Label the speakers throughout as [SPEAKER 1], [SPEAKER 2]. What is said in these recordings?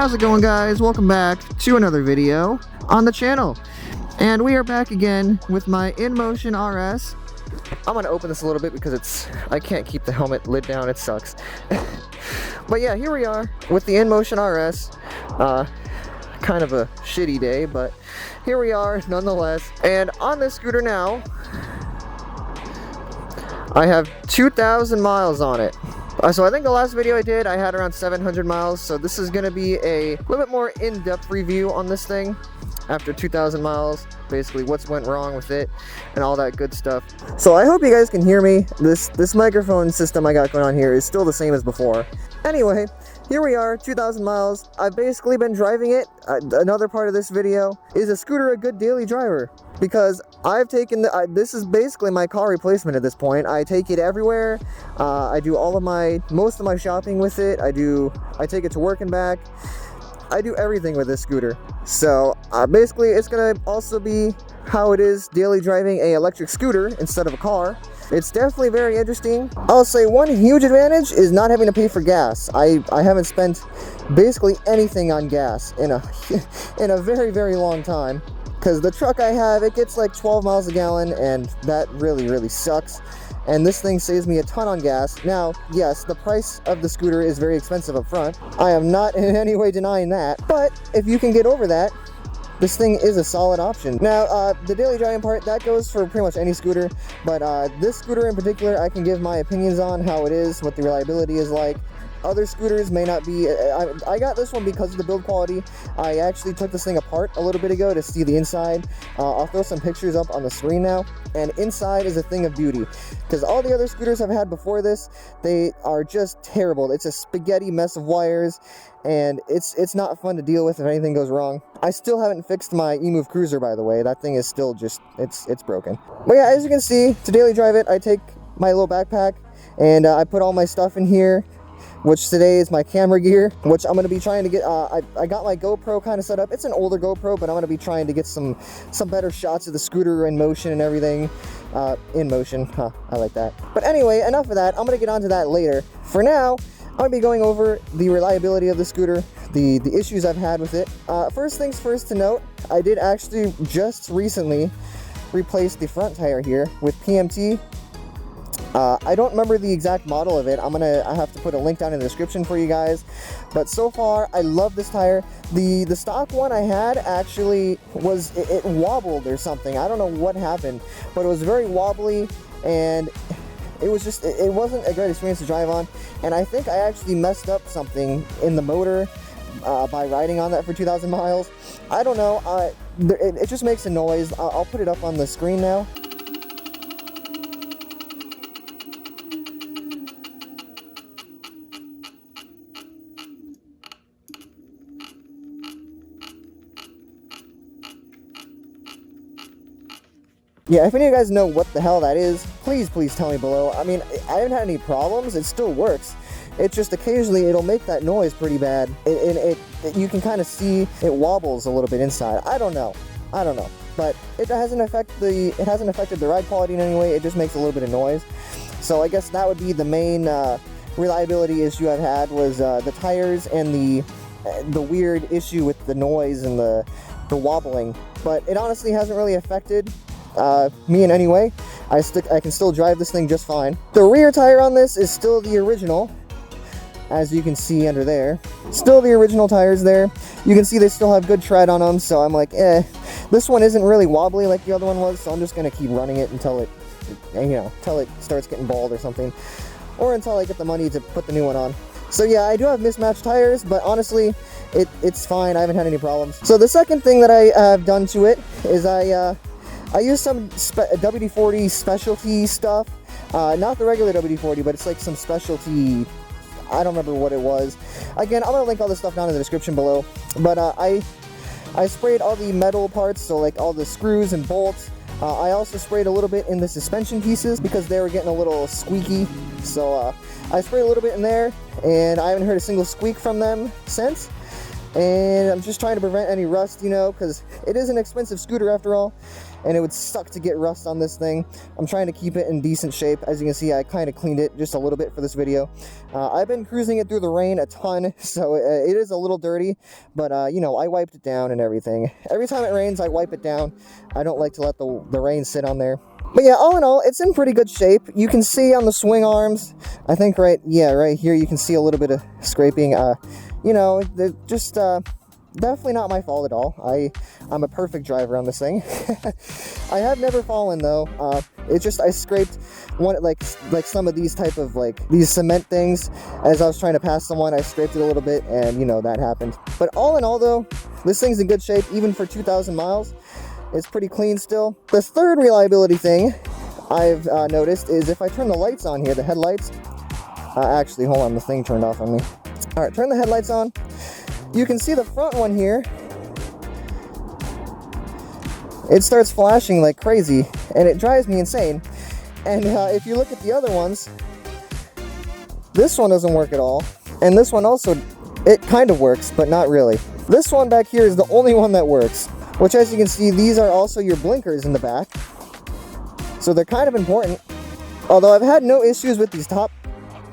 [SPEAKER 1] how's it going, guys? Welcome back to another video on the channel. And we are back again with my Inmotion RS. I'm gonna open this a little bit because I can't keep the helmet lid down, it sucks. But yeah, here we are with the Inmotion RS. Kind of a shitty day, but here we are nonetheless. And on this scooter now, I have 2,000 miles on it. So I think the last video I did, I had around 700 miles. So this is going to be a little bit more in-depth review on this thing after 2,000 miles. Basically what's went wrong with it and all that good stuff. So I hope you guys can hear me. This microphone system I got going on here is still the same as before. Anyway, here we are, 2,000 miles. I've basically been driving it. Another part of this video, is a scooter a good daily driver? Because I've taken this is basically my car replacement at this point. I take it everywhere. I do most of my shopping with it. I take it to work and back. I do everything with this scooter. So basically it's gonna also be how it is daily driving a electric scooter instead of a car. It's definitely very interesting. I'll say one huge advantage is not having to pay for gas. I haven't spent basically anything on gas in a very, very long time. Because the truck I have, it gets like 12 miles a gallon, and that really, really sucks. And this thing saves me a ton on gas. Now, yes, the price of the scooter is very expensive up front. I am not in any way denying that. But if you can get over that, this thing is a solid option. Now, the daily driving part, that goes for pretty much any scooter. But this scooter in particular, I can give my opinions on how it is, what the reliability is like. Other scooters may not be. I got this one because of the build quality. I actually took this thing apart a little bit ago to see the inside. I'll throw some pictures up on the screen now. And inside is a thing of beauty. Because all the other scooters I've had before this, they are just terrible. It's a spaghetti mess of wires. And it's not fun to deal with if anything goes wrong. I still haven't fixed my eMove Cruiser, by the way. That thing is still just, it's broken. But yeah, as you can see, to daily drive it, I take my little backpack and I put all my stuff in here, which today is my camera gear, which I'm going to be trying to get. I got my GoPro kind of set up. It's an older GoPro, but I'm going to be trying to get some better shots of the scooter in motion and everything. In motion, I like that. But anyway, enough of that. I'm going to get onto that later. For now, I'm going to be going over the reliability of the scooter, the issues I've had with it. First things first to note, I did actually just recently replace the front tire here with PMT. I don't remember the exact model of it. I have to put a link down in the description for you guys. But so far, I love this tire. The stock one I had actually was, it wobbled or something. I don't know what happened, but it was very wobbly, and it was just, it wasn't a great experience to drive on. And I think I actually messed up something in the motor by riding on that for 2,000 miles. I don't know. It just makes a noise. I'll put it up on the screen now. Yeah, if any of you guys know what the hell that is, please tell me below. I mean, I haven't had any problems. It still works. It's just occasionally it'll make that noise pretty bad. You can kind of see it wobbles a little bit inside. I don't know. But it hasn't affected the ride quality in any way. It just makes a little bit of noise. So I guess that would be the main reliability issue I've had, was the tires and the weird issue with the noise and the wobbling. But it honestly hasn't really affected me in any way. I can still drive this thing just fine. The rear tire on this is still the original, as you can see under there. Still the original tires there. You can see they still have good tread on them, so I'm like, this one isn't really wobbly like the other one was, so I'm just gonna keep running it until it starts getting bald or something, or until I get the money to put the new one on. So yeah, I do have mismatched tires, but honestly, it's fine. I haven't had any problems. So the second thing that I have done to it is I use some WD-40 specialty stuff. Not the regular WD-40, but it's like some specialty, I don't remember what it was. Again, I'm going to link all this stuff down in the description below. But I sprayed all the metal parts, so like all the screws and bolts. I also sprayed a little bit in the suspension pieces because they were getting a little squeaky. So I sprayed a little bit in there, and I haven't heard a single squeak from them since. and I'm just trying to prevent any rust, you know, because it is an expensive scooter after all, and it would suck to get rust on this thing. I'm trying to keep it in decent shape. As you can see, I kind of cleaned it just a little bit for this video. I've been cruising it through the rain a ton, so it is a little dirty, but you know, I wiped it down and everything. Every time it rains, I wipe it down. I don't like to let the rain sit on there. But yeah, all in all, it's in pretty good shape. You can see on the swing arms, I think right here, you can see a little bit of scraping. You know, just definitely not my fault at all. I'm a perfect driver on this thing. I have never fallen though. It's just I scraped one like some of these type of these cement things as I was trying to pass someone. I scraped it a little bit, and you know, that happened. But all in all though, this thing's in good shape even for 2,000 miles. It's pretty clean still. The third reliability thing I've noticed is if I turn the lights on here, the headlights. Actually, hold on, the thing turned off on me. All right, turn the headlights on. You can see the front one here. It starts flashing like crazy, and it drives me insane. And if you look at the other ones, this one doesn't work at all. And this one also, it kind of works, but not really. This one back here is the only one that works. Which, as you can see, these are also your blinkers in the back. So they're kind of important. Although I've had no issues with these top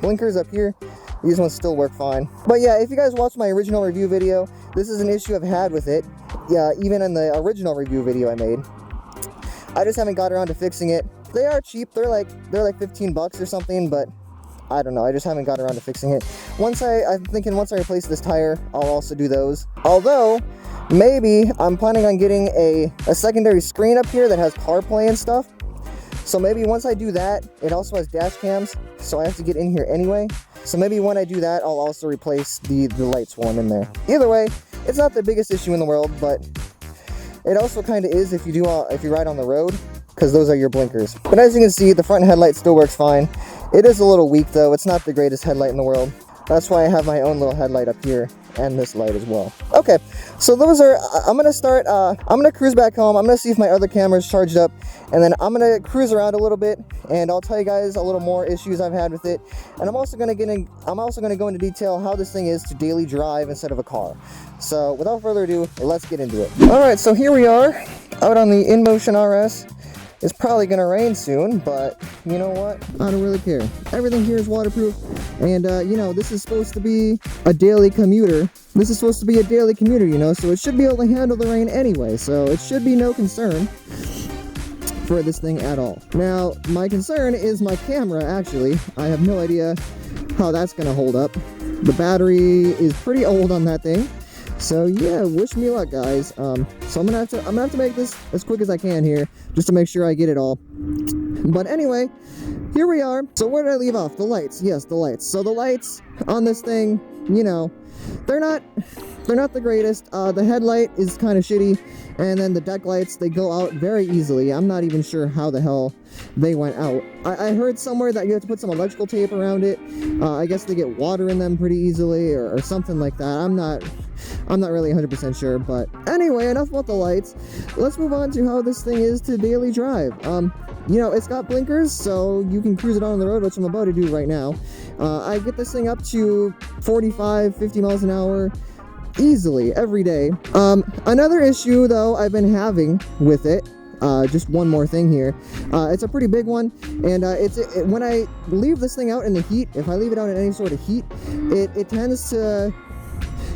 [SPEAKER 1] blinkers up here, these ones still work fine. But yeah, if you guys watched my original review video, this is an issue I've had with it. Yeah, even in the original review video I made. I just haven't got around to fixing it. They are cheap. They're like 15 bucks or something, but I don't know. I just haven't got around to fixing it. I'm thinking once I replace this tire, I'll also do those. Although, maybe I'm planning on getting a secondary screen up here that has CarPlay and stuff. So maybe once I do that, it also has dash cams, so I have to get in here anyway. So maybe when I do that, I'll also replace the lights one in there. Either way, it's not the biggest issue in the world, but it also kind of is if you ride on the road, because those are your blinkers. But as you can see, the front headlight still works fine. It is a little weak though. It's not the greatest headlight in the world. That's why I have my own little headlight up here, and this light as well. Okay, so those are, I'm gonna cruise back home. I'm gonna see if my other camera's charged up, and then I'm gonna cruise around a little bit, and I'll tell you guys a little more issues I've had with it. And I'm also gonna go into detail how this thing is to daily drive instead of a car. So without further ado, let's get into it. All right, so here we are out on the Inmotion RS. It's probably gonna rain soon, but you know what? I don't really care. Everything here is waterproof, and you know, this is supposed to be a daily commuter. You know, so it should be able to handle the rain anyway, so it should be no concern for this thing at all. Now, my concern is my camera, actually. I have no idea how that's gonna hold up. The battery is pretty old on that thing. So yeah, wish me luck, guys. So I'm gonna have to make this as quick as I can here, just to make sure I get it all. But anyway, here we are. So where did I leave off? The lights. Yes, the lights. So the lights on this thing, you know, they're not the greatest. The headlight is kind of shitty, and then the deck lights, they go out very easily. I'm not even sure how the hell they went out. I heard somewhere that you have to put some electrical tape around it. I guess they get water in them pretty easily, or something like that. I'm not really 100% sure, but anyway, enough about the lights. Let's move on to how this thing is to daily drive. You know, it's got blinkers, so you can cruise it on the road, which I'm about to do right now. I get this thing up to 45, 50 miles an hour easily every day. Another issue though I've been having with it, just one more thing here. It's a pretty big one, and when I leave this thing out in the heat, if I leave it out in any sort of heat, it tends to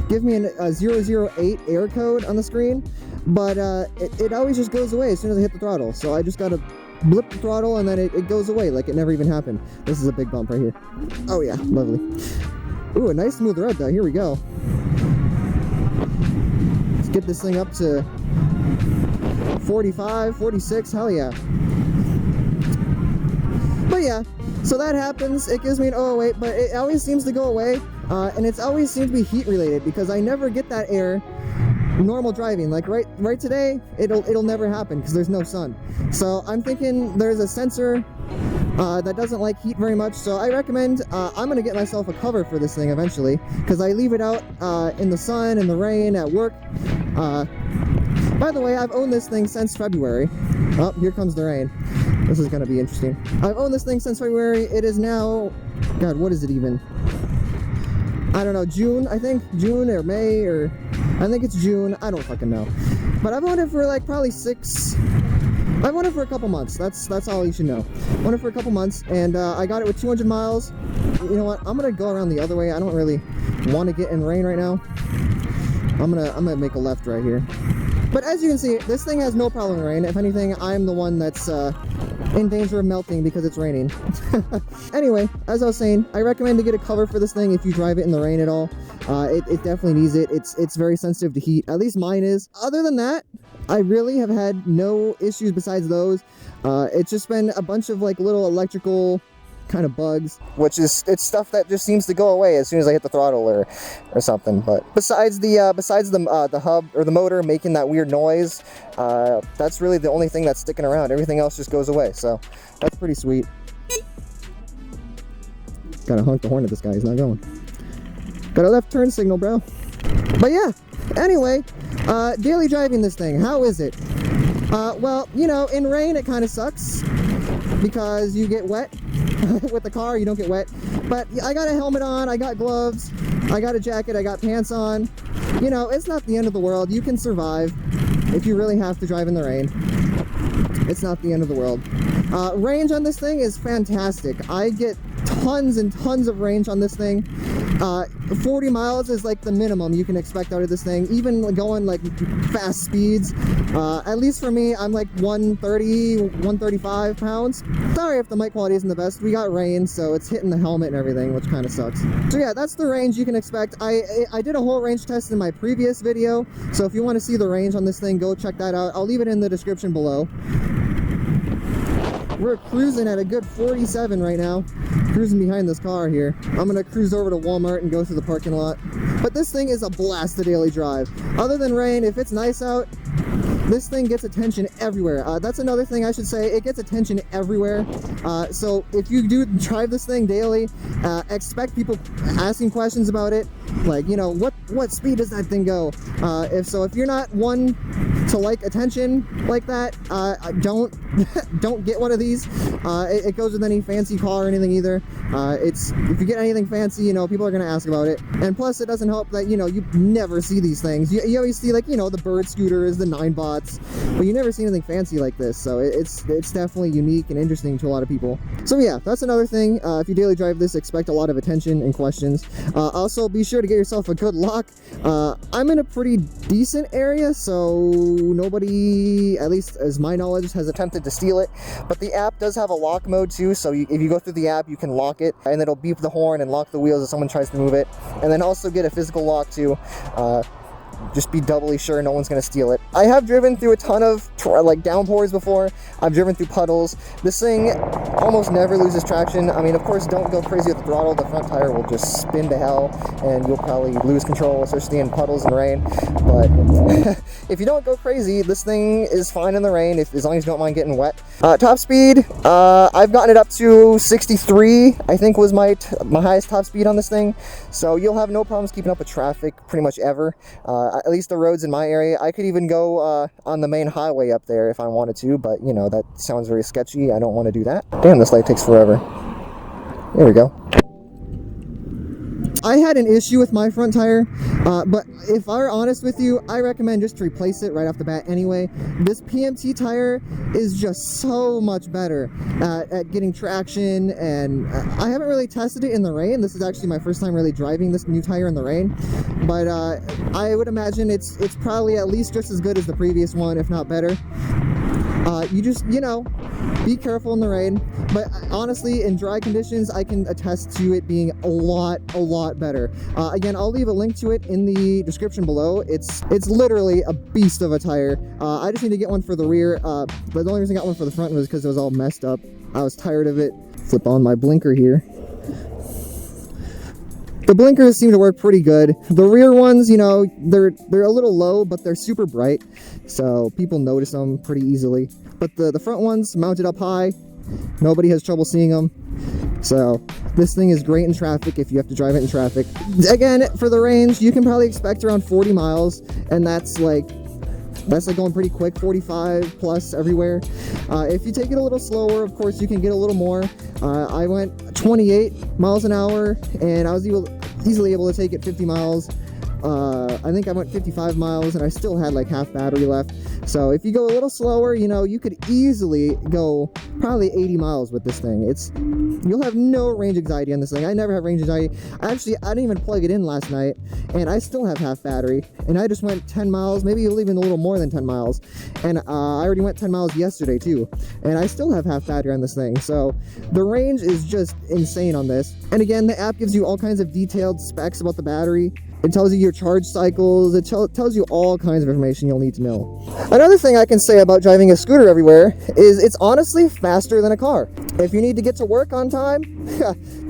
[SPEAKER 1] give me a 008 error code on the screen, but it always just goes away as soon as I hit the throttle. So I just gotta blip the throttle, and then it goes away like it never even happened. This is a big bump right here. Oh yeah, lovely. Ooh, a nice smooth road though. Here we go. Let's get this thing up to 45, 46, hell yeah. But yeah, so that happens. It gives me an 008, but it always seems to go away. And it's always seems to be heat related, because I never get that error normal driving. Like right today, it'll never happen because there's no sun. So I'm thinking there's a sensor that doesn't like heat very much. So I recommend, I'm gonna get myself a cover for this thing eventually, because I leave it out in the sun and the rain at work. By the way, I've owned this thing since February. Oh, here comes the rain. This is gonna be interesting. I've owned this thing since February. It is now, God, what is it even? I don't know, June, I think, June or May, or I think it's June, I don't fucking know. But I've owned it for like probably I've owned it for a couple months. That's all you should know. Owned it for a couple months, and I got it with 200 miles. You know what? I'm gonna go around the other way. I don't really want to get in rain right now. I'm gonna make a left right here. But as you can see, this thing has no problem in rain. If anything, I'm the one that's in danger of melting because it's raining. Anyway, as I was saying, I recommend to get a cover for this thing if you drive it in the rain at all. It definitely needs it. It's very sensitive to heat. At least mine is. Other than that, I really have had no issues besides those. It's just been a bunch of like little electrical kind of bugs, which is, it's stuff that just seems to go away as soon as I hit the throttle or something. But besides the hub or the motor making that weird noise, that's really the only thing that's sticking around. Everything else just goes away, so that's pretty sweet. Gotta honk the horn at this guy, he's not going. Got a left turn signal, bro. But yeah, anyway, daily driving this thing, how is it? Well, you know, in rain it kind of sucks because you get wet. With the car, you don't get wet. But I got a helmet on, I got gloves, I got a jacket, I got pants on. You know, it's not the end of the world. You can survive if you really have to drive in the rain. It's not the end of the world. Range on this thing is fantastic. I get tons and tons of range on this thing. 40 miles is like the minimum you can expect out of this thing, even going like fast speeds. At least for me, I'm like 130, 135 pounds. Sorry if the mic quality isn't the best. We got rain, so it's hitting the helmet and everything, which kind of sucks. So yeah, that's the range you can expect. I did a whole range test in my previous video, so if you want to see the range on this thing, go check that out. I'll leave it in the description below. We're cruising at a good 47 right now, cruising behind this car here. I'm gonna cruise over to Walmart and go through the parking lot. But this thing is a blast to daily drive. Other than rain, if it's nice out, this thing gets attention everywhere. That's another thing I should say, it gets attention everywhere. So if you do drive this thing daily, expect people asking questions about it. Like, you know, what speed does that thing go? If you're not one to like attention like that, don't get one of these. It goes with any fancy car or anything either. If you get anything fancy, you know, people are gonna ask about it. And plus, it doesn't help that, you know, you never see these things. You always see, like, you know, the bird scooters, the 9bots, but you never see anything fancy like this. So it's definitely unique and interesting to a lot of people. So yeah, that's another thing. If you daily drive this, expect a lot of attention and questions. Also, be sure to get yourself a good lock. I'm in a pretty decent area, so nobody, at least as my knowledge, has attempted to steal it. But the app does have a lock mode too, so if you go through the app, you can lock it, and it'll beep the horn and lock the wheels if someone tries to move it. And then also get a physical lock too. Just be doubly sure no one's gonna steal it. I have driven through a ton of like downpours before. I've driven through puddles. This thing almost never loses traction. I mean, of course, don't go crazy with the throttle. The front tire will just spin to hell and you'll probably lose control, especially in puddles and rain. But if you don't go crazy, this thing is fine in the rain, as long as you don't mind getting wet. Top speed, I've gotten it up to 63, I think was my highest top speed on this thing. So you'll have no problems keeping up with traffic pretty much ever. At least the roads in my area. I could even go on the main highway up there if I wanted to, but you know, that sounds very sketchy. I don't want to do that. Damn, this light takes forever. There we go. I had an issue with my front tire, but if I were honest with you, I recommend just to replace it right off the bat anyway. This PMT tire is just so much better at getting traction, and I haven't really tested it in the rain. This is actually my first time really driving this new tire in the rain, but I would imagine it's probably at least just as good as the previous one, if not better. You just, you know, be careful in the rain, but honestly, in dry conditions, I can attest to it being a lot better. Again, I'll leave a link to it in the description below. It's literally a beast of a tire. I just need to get one for the rear, but the only reason I got one for the front was because it was all messed up. I was tired of it. Flip on my blinker here. The blinkers seem to work pretty good. The rear ones, you know, they're a little low, but they're super bright, so people notice them pretty easily. But the front ones mounted up high, nobody has trouble seeing them. So this thing is great in traffic if you have to drive it in traffic. Again, for the range, you can probably expect around 40 miles, and that's like going pretty quick, 45 plus everywhere. If you take it a little slower, of course, you can get a little more. I went 28 miles an hour, and I was able easily able to take it 50 miles. I think I went 55 miles and I still had like half battery left. So if you go a little slower, you know, you could easily go probably 80 miles with this thing. You'll have no range anxiety on this thing. I never have range anxiety. I didn't even plug it in last night and I still have half battery, and I just went 10 miles, maybe even a little more than 10 miles. And I already went 10 miles yesterday too, and I still have half battery on this thing. So the range is just insane on this. And again, the app gives you all kinds of detailed specs about the battery. It tells you your charge cycles. It tells you all kinds of information you'll need to know. Another thing I can say about driving a scooter everywhere is it's honestly faster than a car. If you need to get to work on time,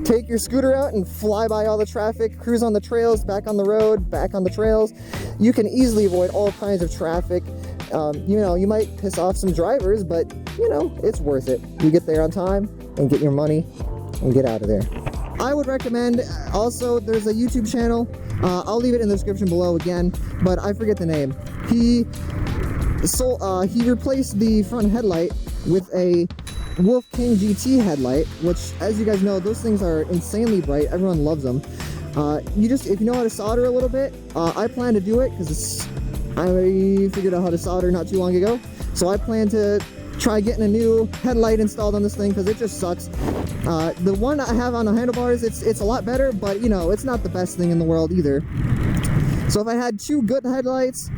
[SPEAKER 1] take your scooter out and fly by all the traffic, cruise on the trails, back on the road, back on the trails. You can easily avoid all kinds of traffic. You know, you might piss off some drivers, but you know, it's worth it. You get there on time and get your money and get out of there. I would recommend also, there's a YouTube channel. I'll leave it in the description below again, but I forget the name. He replaced the front headlight with a Wolf King GT headlight, which, as you guys know, those things are insanely bright. Everyone loves them. If you know how to solder a little bit, I plan to do it because I figured out how to solder not too long ago. So I plan to try getting a new headlight installed on this thing because it just sucks. The one I have on the handlebars, it's a lot better, but you know, it's not the best thing in the world either. So if I had two good headlights,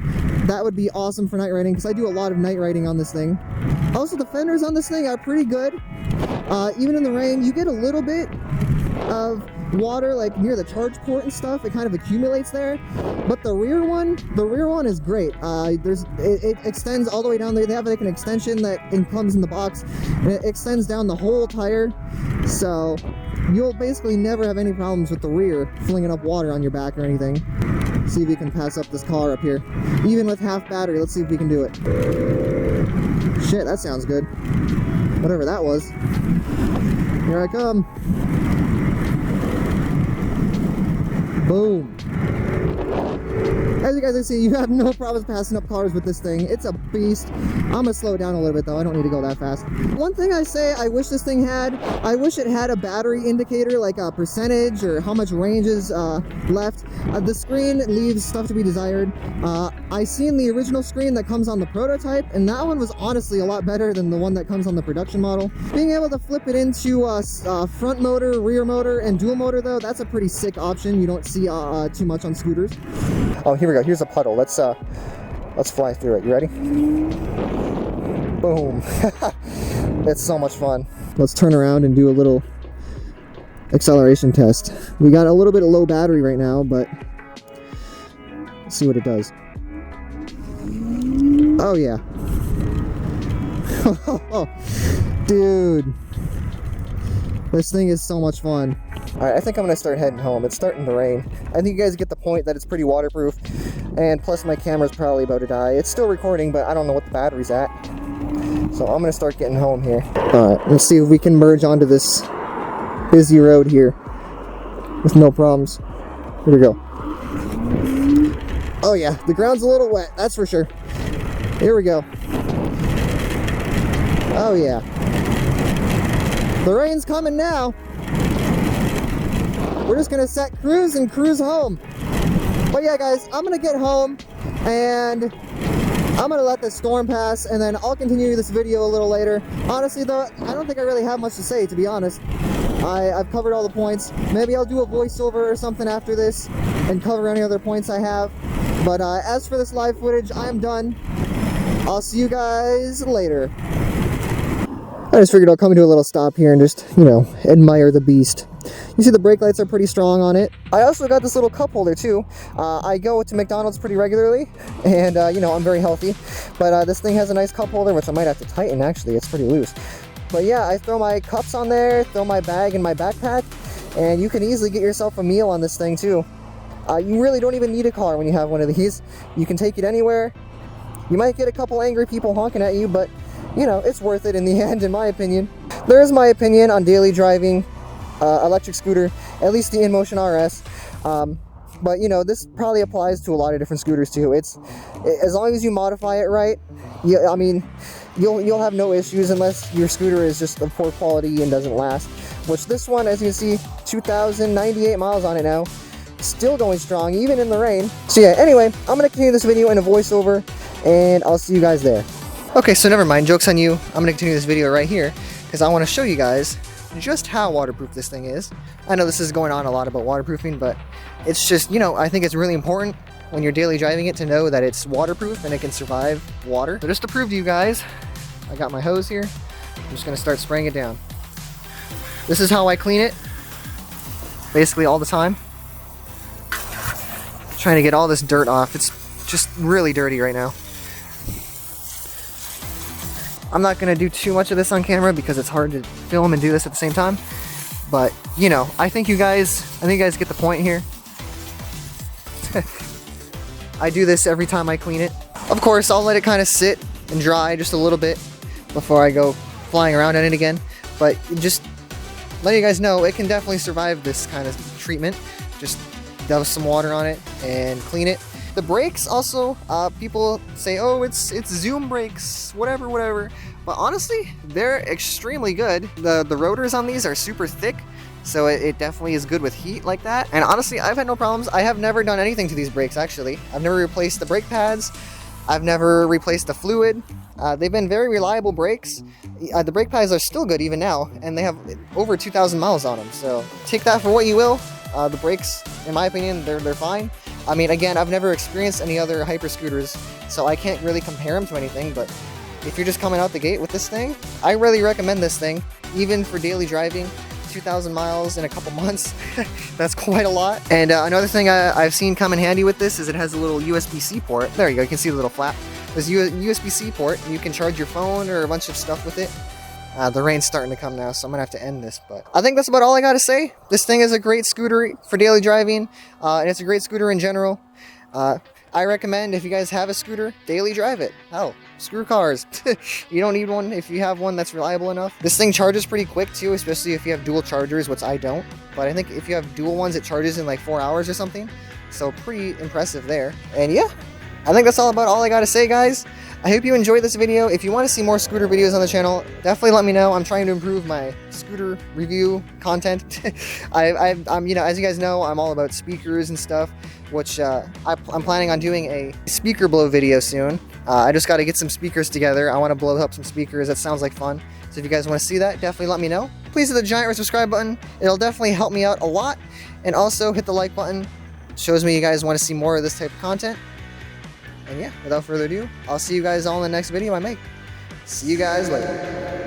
[SPEAKER 1] that would be awesome for night riding, because I do a lot of night riding on this thing. Also, the fenders on this thing are pretty good. Even in the rain, you get a little bit of water like near the charge port and stuff. It kind of accumulates there, but the rear one is great. It extends all the way down there. They have like an extension that comes in the box, and it extends down the whole tire, so you'll basically never have any problems with the rear flinging up water on your back or anything. See if we can pass up this car up here, even with half battery. Let's see if we can do it. Shit, that sounds good. Whatever that was. Here I come. Boom. As you guys can see, you have no problems passing up cars with this thing. It's a beast. I'm gonna slow it down a little bit though. I don't need to go that fast. One thing I say I wish this thing had, I wish it had a battery indicator, like a percentage or how much range is left. The screen leaves stuff to be desired. I seen the original screen that comes on the prototype, and that one was honestly a lot better than the one that comes on the production model. Being able to flip it into front motor, rear motor, and dual motor though, that's a pretty sick option. You don't see too much on scooters. Oh, here we go. Here's a puddle. Let's fly through it. You ready? Boom. It's so much fun. Let's turn around and do a little acceleration test. We got a little bit of low battery right now, but let's see what it does. Oh yeah. Dude, this thing is so much fun. Alright, I think I'm gonna start heading home. It's starting to rain. I think you guys get the point that it's pretty waterproof, and plus my camera's probably about to die. It's still recording, but I don't know what the battery's at. So I'm gonna start getting home here. Alright, let's see if we can merge onto this busy road here with no problems. Here we go. Oh yeah, the ground's a little wet, that's for sure. Here we go. Oh yeah. The rain's coming now. We're just gonna set cruise and cruise home. But yeah guys, I'm gonna get home and I'm gonna let the storm pass, and then I'll continue this video a little later. Honestly though, I don't think I really have much to say, to be honest. I've covered all the points. Maybe I'll do a voiceover or something after this and cover any other points I have. But as for this live footage, I'm done. I'll see you guys later. I just figured I'll come to a little stop here and just, you know, admire the beast. You see the brake lights are pretty strong on it. I also got this little cup holder too. I go to McDonald's pretty regularly, and you know, I'm very healthy. But this thing has a nice cup holder, which I might have to tighten actually, it's pretty loose. But yeah, I throw my cups on there, throw my bag in my backpack, and you can easily get yourself a meal on this thing too. You really don't even need a car when you have one of these. You can take it anywhere. You might get a couple angry people honking at you, but you know, it's worth it in the end, in my opinion. There's my opinion on daily driving electric scooter, at least the Inmotion RS. But you know, this probably applies to a lot of different scooters too. As long as you modify it right, I mean, you'll have no issues unless your scooter is just of poor quality and doesn't last. Which this one, as you can see, 2,098 miles on it now. still going strong even in the rain. So yeah, anyway, I'm gonna continue this video in a voiceover, and I'll see you guys there. Okay, so never mind, joke's on you. I'm gonna continue this video right here because I want to show you guys just how waterproof this thing is. I know this is going on a lot about waterproofing, but it's just, you know, I think it's really important when you're daily driving it to know that it's waterproof and it can survive water. So just to prove to you guys, I got my hose here. I'm just gonna start spraying it down. This is how I clean it, basically all the time. Trying to get all this dirt off. It's just really dirty right now. I'm not gonna do too much of this on camera because it's hard to film and do this at the same time. But, you know, I think you guys get the point here. I do this every time I clean it. Of course, I'll let it kind of sit and dry just a little bit before I go flying around in it again. But just let you guys know, it can definitely survive this kind of treatment. Just douse some water on it and clean it. The brakes also, people say, oh, it's Zoom brakes, whatever. But honestly, they're extremely good. The rotors on these are super thick, so it definitely is good with heat like that. And honestly, I've had no problems. I have never done anything to these brakes, actually. I've never replaced the brake pads. I've never replaced the fluid. They've been very reliable brakes. The brake pads are still good even now, and they have over 2,000 miles on them. So take that for what you will. The brakes, in my opinion, they're fine. I mean, again, I've never experienced any other hyper scooters, so I can't really compare them to anything, but if you're just coming out the gate with this thing, I really recommend this thing, even for daily driving. 2,000 miles in a couple months. That's quite a lot. And another thing I've seen come in handy with this is it has a little USB-C port. There you go, you can see the little flap. There's a USB-C port, and you can charge your phone or a bunch of stuff with it. The rain's starting to come now, so I'm gonna have to end this, but I think that's about all I gotta say. This thing is a great scooter for daily driving, and it's a great scooter in general. I recommend, if you guys have a scooter, daily drive it. Hell, screw cars. You don't need one if you have one that's reliable enough. This thing charges pretty quick too, especially if you have dual chargers, which I don't. But I think if you have dual ones, it charges in like 4 hours or something. So pretty impressive there. And yeah, I think that's about all I gotta say, guys. I hope you enjoyed this video. If you want to see more scooter videos on the channel, definitely let me know. I'm trying to improve my scooter review content. I'm, you know, as you guys know, I'm all about speakers and stuff, which I'm planning on doing a speaker blow video soon. I just got to get some speakers together. I want to blow up some speakers. That sounds like fun. So if you guys want to see that, definitely let me know. Please hit the giant red subscribe button. It'll definitely help me out a lot. And also hit the like button. It shows me you guys want to see more of this type of content. And yeah, without further ado, I'll see you guys all in the next video I make. See you guys later.